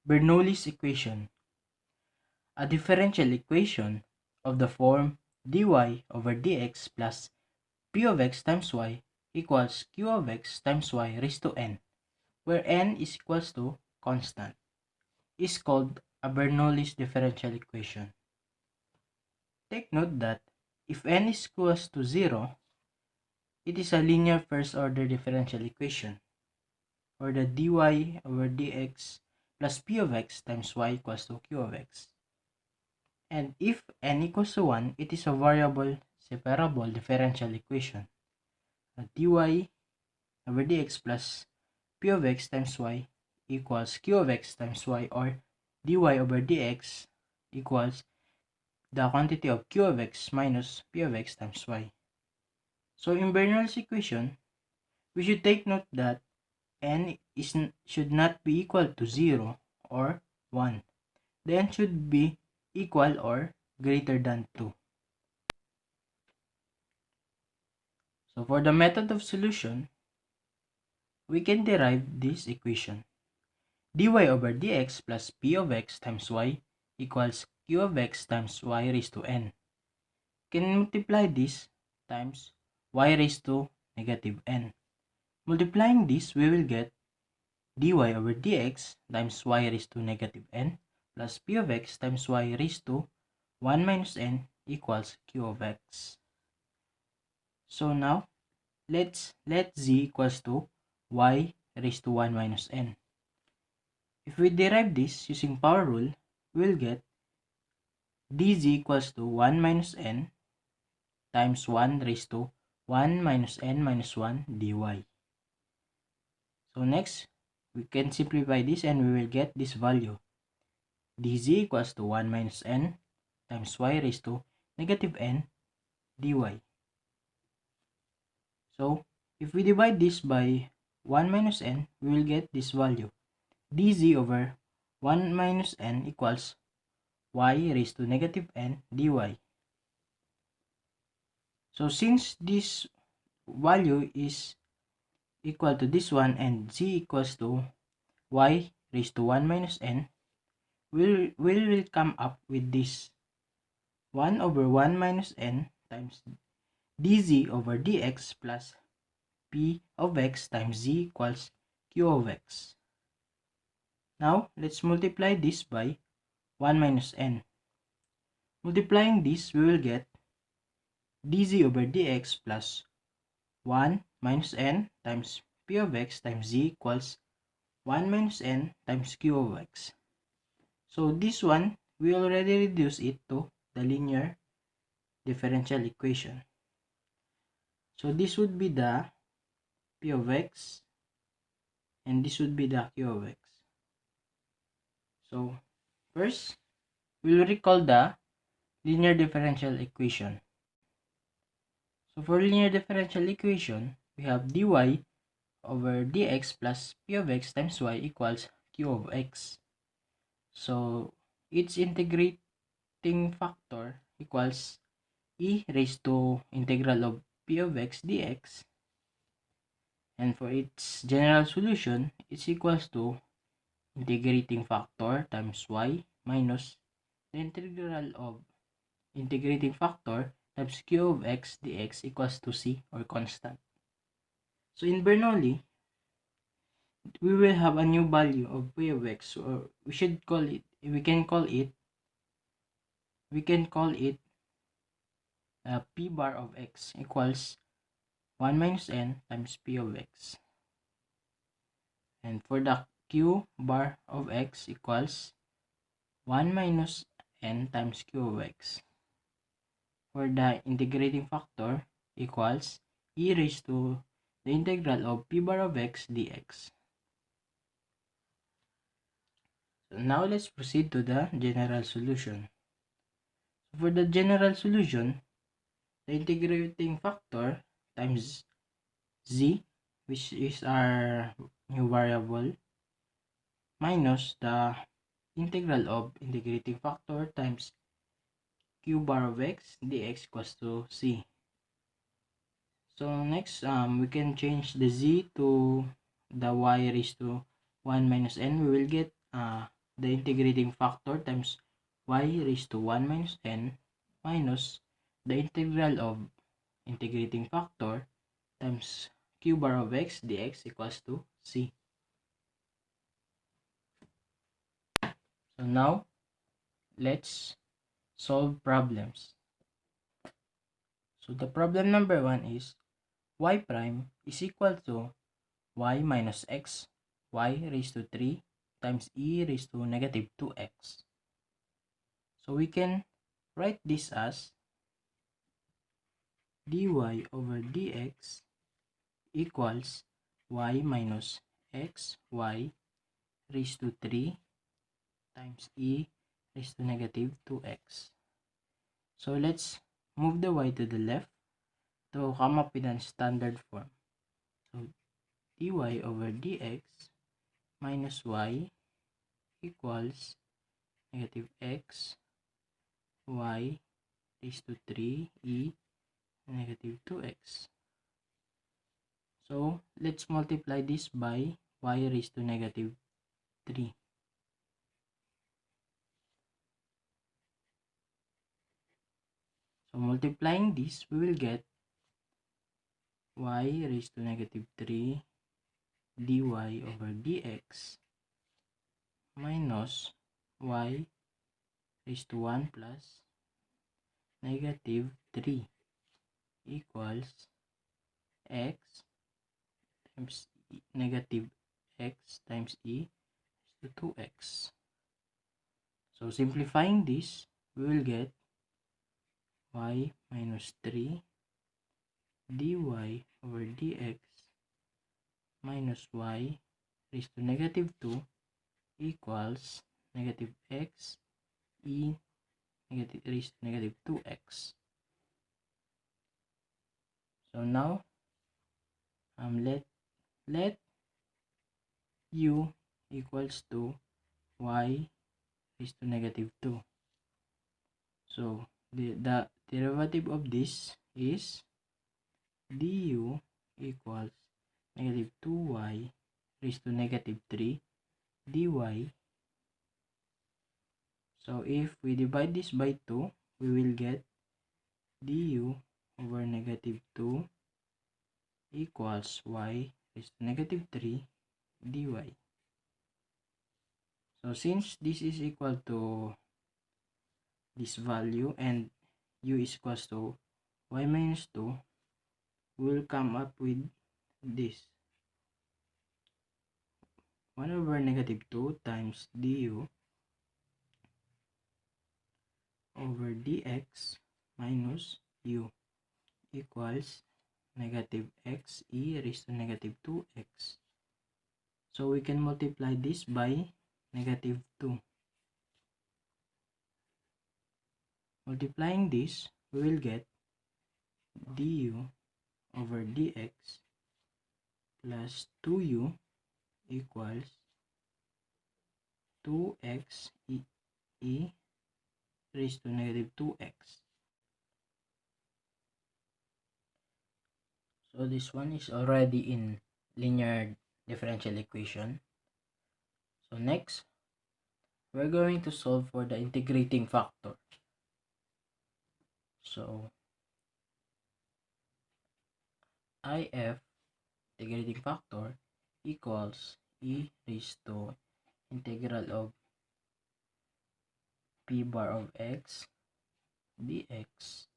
Bernoulli's equation, a differential equation of the form dy over dx plus p of x times y equals q of x times y raised to n, where n is equals to constant, is called a Bernoulli's differential equation. Take note that if n is equals to 0, it is a linear first-order differential equation, or the dy over dx plus p of x times y equals to q of x. And if n equals to 1, it is a variable separable differential equation. Dy over dx plus p of x times y equals q of x times y, or dy over dx equals the quantity of q of x minus p of x times y. So in Bernoulli's equation, we should take note that n should not be equal to 0 or 1. The n should be equal or greater than 2. So for the method of solution, we can derive this equation. Dy over dx plus p of x times y equals q of x times y raised to n. Can multiply this times y raised to negative n. Multiplying this, we will get dy over dx times y raised to negative n plus p of x times y raised to 1 minus n equals q of x. So now, let z equals to y raised to 1 minus n. If we derive this using power rule, we will get dz equals to 1 minus n times 1 raised to 1 minus n minus 1 dy. So next, we can simplify this and we will get this value. Dz equals to 1 minus n times y raised to negative n dy. So, if we divide this by 1 minus n, we will get this value. Dz over 1 minus n equals y raised to negative n dy. So, since this value is equal to this one and z equals to y raised to 1 minus n, we will come up with this 1 over 1 minus n times dz over dx plus p of x times z equals q of x. Now, let's multiply this by 1 minus n. Multiplying this, we will get dz over dx plus 1 minus n times p of x times z equals 1 minus n times q of x. So this one, we already reduce it to the linear differential equation. So this would be the p of x and this would be the q of x. So first, we'll recall the linear differential equation. So for linear differential equation, we have dy over dx plus p of x times y equals q of x. So its integrating factor equals e raised to integral of p of x dx, and for its general solution, it's equals to integrating factor times y minus the integral of integrating factor times q of x dx equals to c, or constant. So in Bernoulli, we will have a new value of p of x, or we can call it p bar of x equals 1 minus n times p of x. And for the q bar of x equals 1 minus n times q of x. For the integrating factor equals e raised to the integral of p bar of x dx. So now let's proceed to the general solution. For the general solution, the integrating factor times z, which is our new variable, minus the integral of integrating factor times q bar of x dx equals to c. So next, we can change the z to the y raised to 1 minus n. We will get the integrating factor times y raised to 1 minus n minus the integral of integrating factor times q bar of x dx equals to c. So now, let's solve problems. So the problem number 1 is y prime is equal to y minus x y raised to 3 times e raised to negative 2x. So we can write this as dy over dx equals y minus x y raised to 3 times e raised to negative 2x. So let's move the y to the left to come up with a standard form. So dy over dx minus y equals negative x y raised to 3 e negative 2x. So let's multiply this by y raised to negative 3. So multiplying this, we will get y raised to negative 3 dy over dx minus y raised to 1 plus negative 3 equals x times negative x times e to 2x. So simplifying this, we will get y minus 3 dy over dx minus y raised to negative 2 equals negative x e negative raised to negative 2x. So now let u equals to y raised to negative 2. So the derivative of this is du equals negative 2y raised to negative 3 dy. So if we divide this by 2, we will get du over negative 2 equals y raised to negative 3 dy. So since this is equal to this value and u is equals to y minus 2, we will come up with this 1 over negative 2 times du over dx minus u equals negative x e raised to negative 2x. So we can multiply this by negative 2. Multiplying this, we will get du over dx plus 2u equals 2x e raised to negative 2x. So this one is already in linear differential equation. So next, we're going to solve for the integrating factor. So if integrating factor equals e raised to integral of p bar of x dx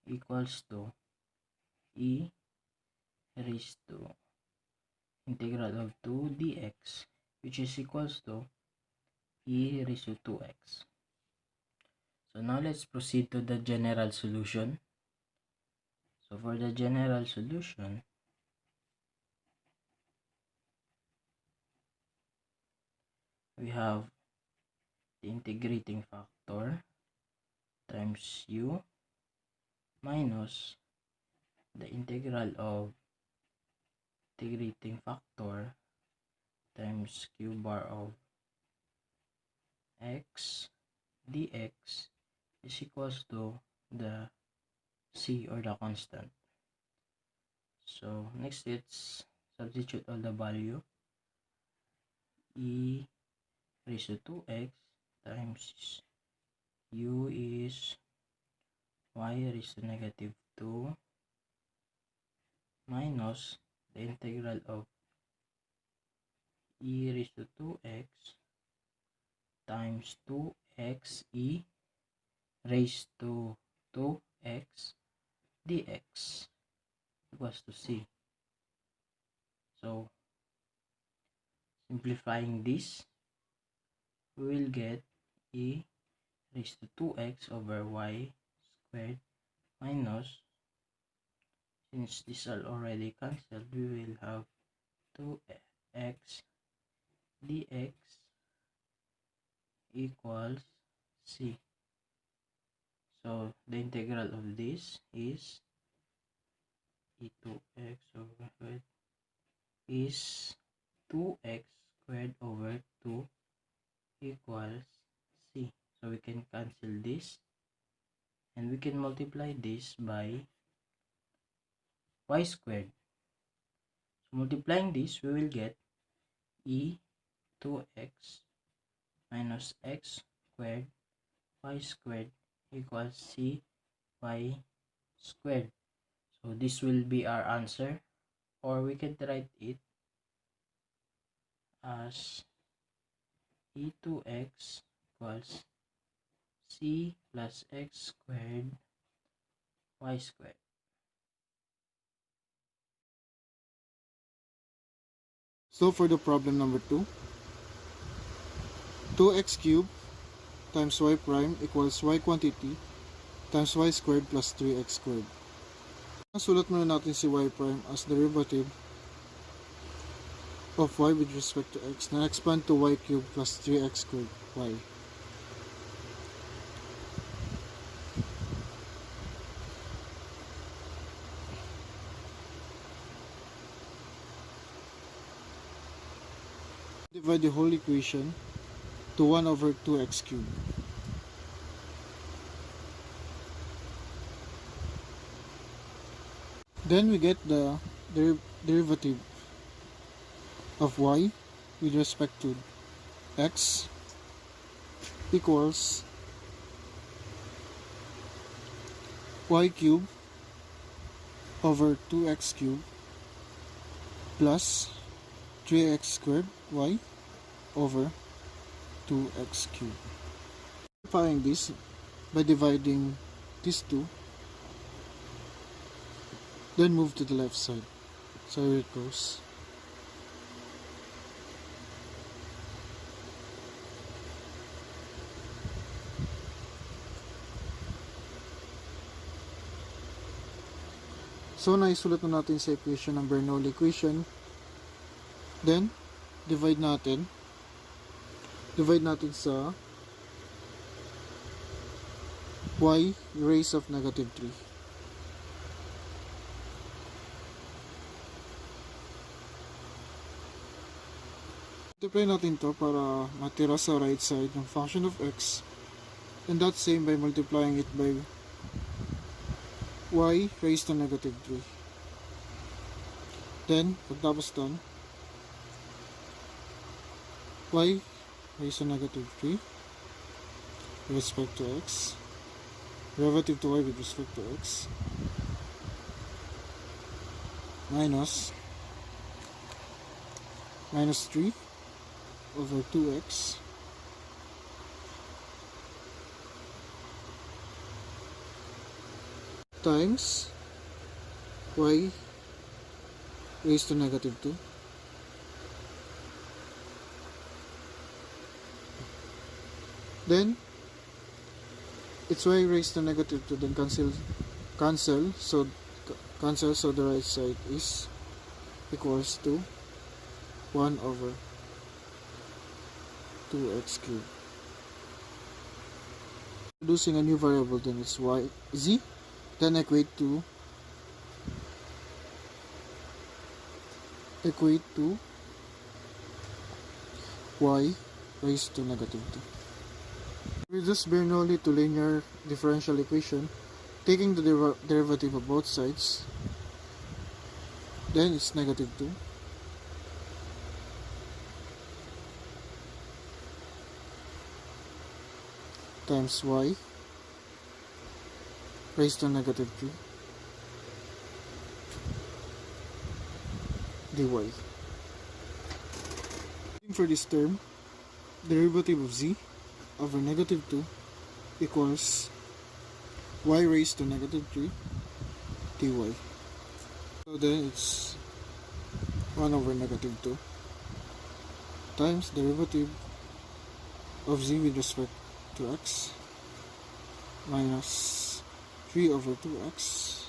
equals to e raised to integral of 2 dx, which is equals to e raised to 2x. So now let's proceed to the general solution. So for the general solution, we have the integrating factor times u minus the integral of integrating factor times q bar of x dx is equals to the c or the constant. So next, let's substitute all the value. E raised to 2x times u is y raised to negative 2 minus the integral of e raised to 2x times 2x e raised to 2x dx equals to c. So, simplifying this, we will get e raised to 2x over y squared minus, since these are already cancelled, we will have 2x dx equals c. So, the integral of this is e2x over is 2x squared over 2 equals c. So we can cancel this and we can multiply this by y squared. So multiplying this, we will get e 2x minus x squared y squared equals c y squared. So this will be our answer, or we can write it as e2x equals c plus x squared y squared. So for the problem number 2, 2x cubed times y prime equals y quantity times y squared plus 3x squared. Sulat muna natin si y prime as derivative of y with respect to x na expand to y cubed plus 3x squared y. Divide the whole equation to 1 over 2x cubed. Then we get the derivative of y with respect to x equals y cubed over 2x cubed plus 3x squared y over 2x cubed. Simplifying this by dividing these two, then move to the left side. So here it goes. So naisulat na natin sa equation ng Bernoulli Equation. Then divide natin sa y raised of negative 3. Multiply natin to para matira sa right side ng function of x, and that same by multiplying it by y raised to negative 3. Then pagtapos dun, y raised to negative 3 with respect to x, derivative to y with respect to x, minus 3 over 2x times y raised to negative 2 then it's y raised to negative 2, then cancel so the right side is equals to 1 over 2x cubed. Introducing a new variable, then it's z, then equate to y raised to negative 2. Reduce Bernoulli to linear differential equation, taking the derivative of both sides, then it's negative 2 times y raised to negative 3 dy. For this term, derivative of z over negative 2 equals y raised to negative 3 dy. So then it's 1 over negative 2 times derivative of z with respect to x minus 3 over 2x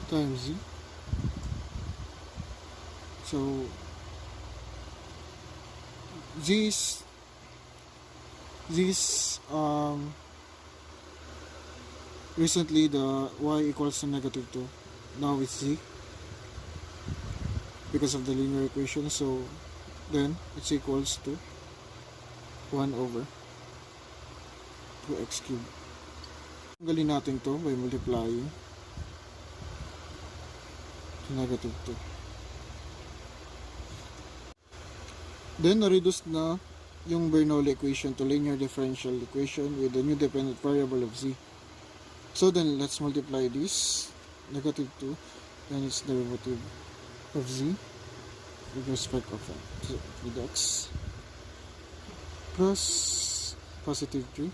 times z. So z is recently the y equals to negative 2. Now it's z because of the linear equation, so then it's equals to 1 over 2x cubed. Tanggalin natin to by multiplying to negative 2. Then na-reduce na yung Bernoulli equation to linear differential equation with the new dependent variable of z. So then let's multiply this negative 2 and its derivative of z with respect of with x plus positive 3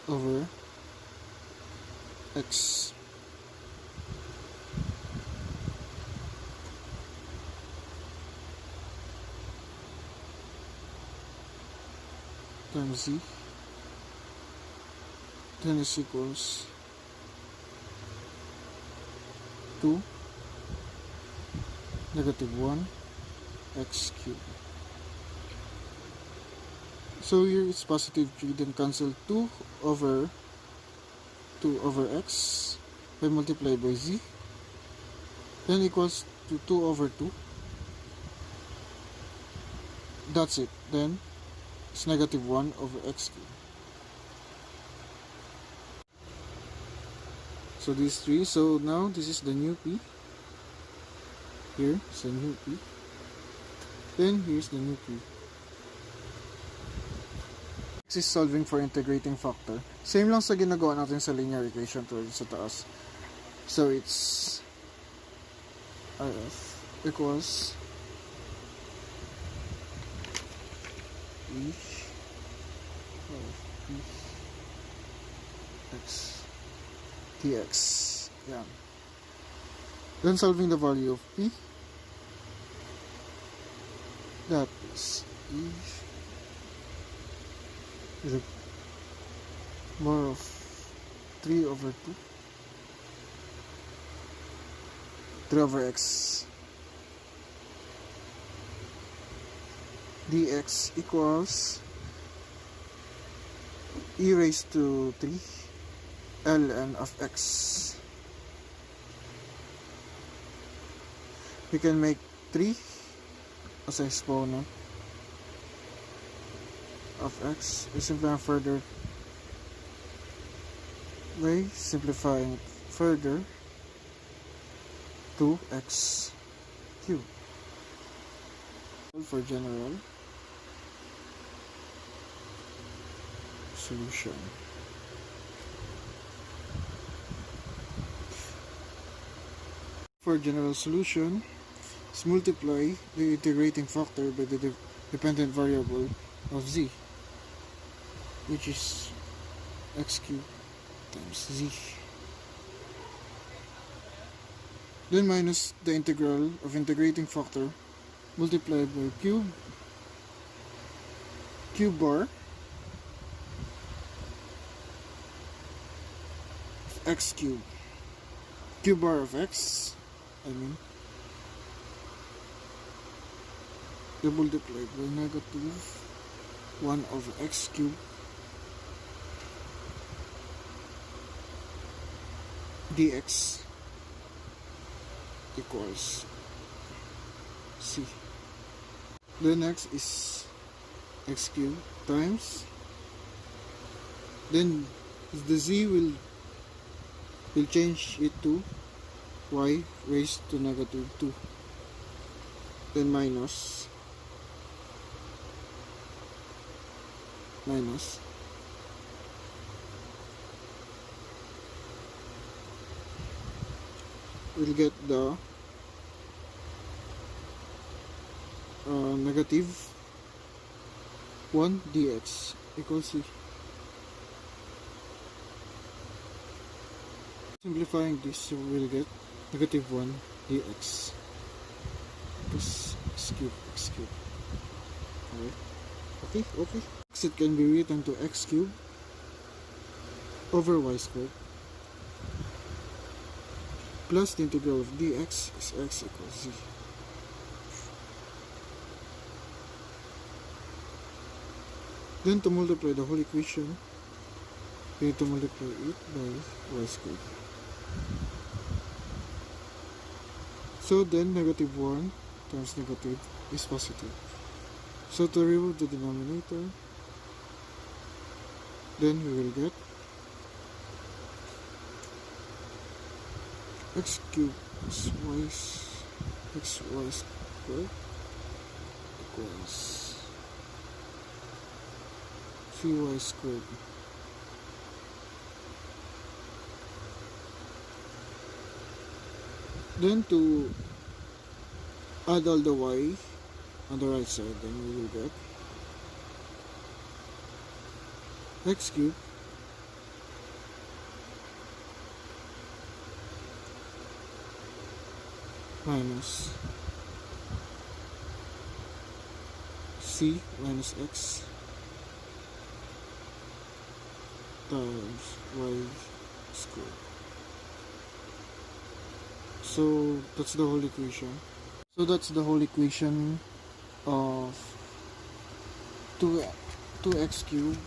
over x times z, then is equals to negative 1 x cubed. So here it's positive 3, then cancel 2 over x by multiplied by z, then equals to 2 over 2. That's it. Then it's negative 1 over x cubed. So these three. So now this is the new p. Here is the new p. Then here's the new p. Next is solving for integrating factor. Same lang sa ginagawa natin sa linear equation to sa taas. So it's RF equals e of p x dx. Yeah. Then solving the value of p, that is e to the power of 3 over 2 3 over x dx equals e raised to 3 ln of x. We can make 3 as an exponent of x. We simplify further way, simplifying further to x cubed. For general solution. For general solution, let's multiply the integrating factor by the dependent variable of z, which is x cubed times z. Then minus the integral of integrating factor multiplied by cube bar of x cubed. Cube bar of x, multiplied by negative 1 over x cubed dx equals c. The next is x cubed times, then the z will change it to y raised to negative 2, then minus we'll get the negative 1 dx equals c. Simplifying this, we'll get negative 1 dx plus x cube. Alright. Okay. It can be written to x cube over y squared plus the integral of dx is x equals z. Then to multiply the whole equation, we need to multiply it by y squared. So then negative 1 times negative is positive. So to remove the denominator, then we will get x cubed plus xy squared equals cy squared. Then to add all the y on the right side, then we will get x cubed minus c minus x times y squared. So that's the whole equation. So that's the whole equation of 2x cubed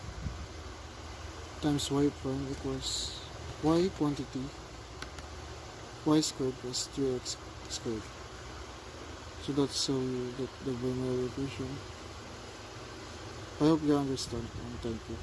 times y prime equals y quantity y squared plus 3x squared. So that's how you get the Bernoulli equation. I hope you understand, and thank you.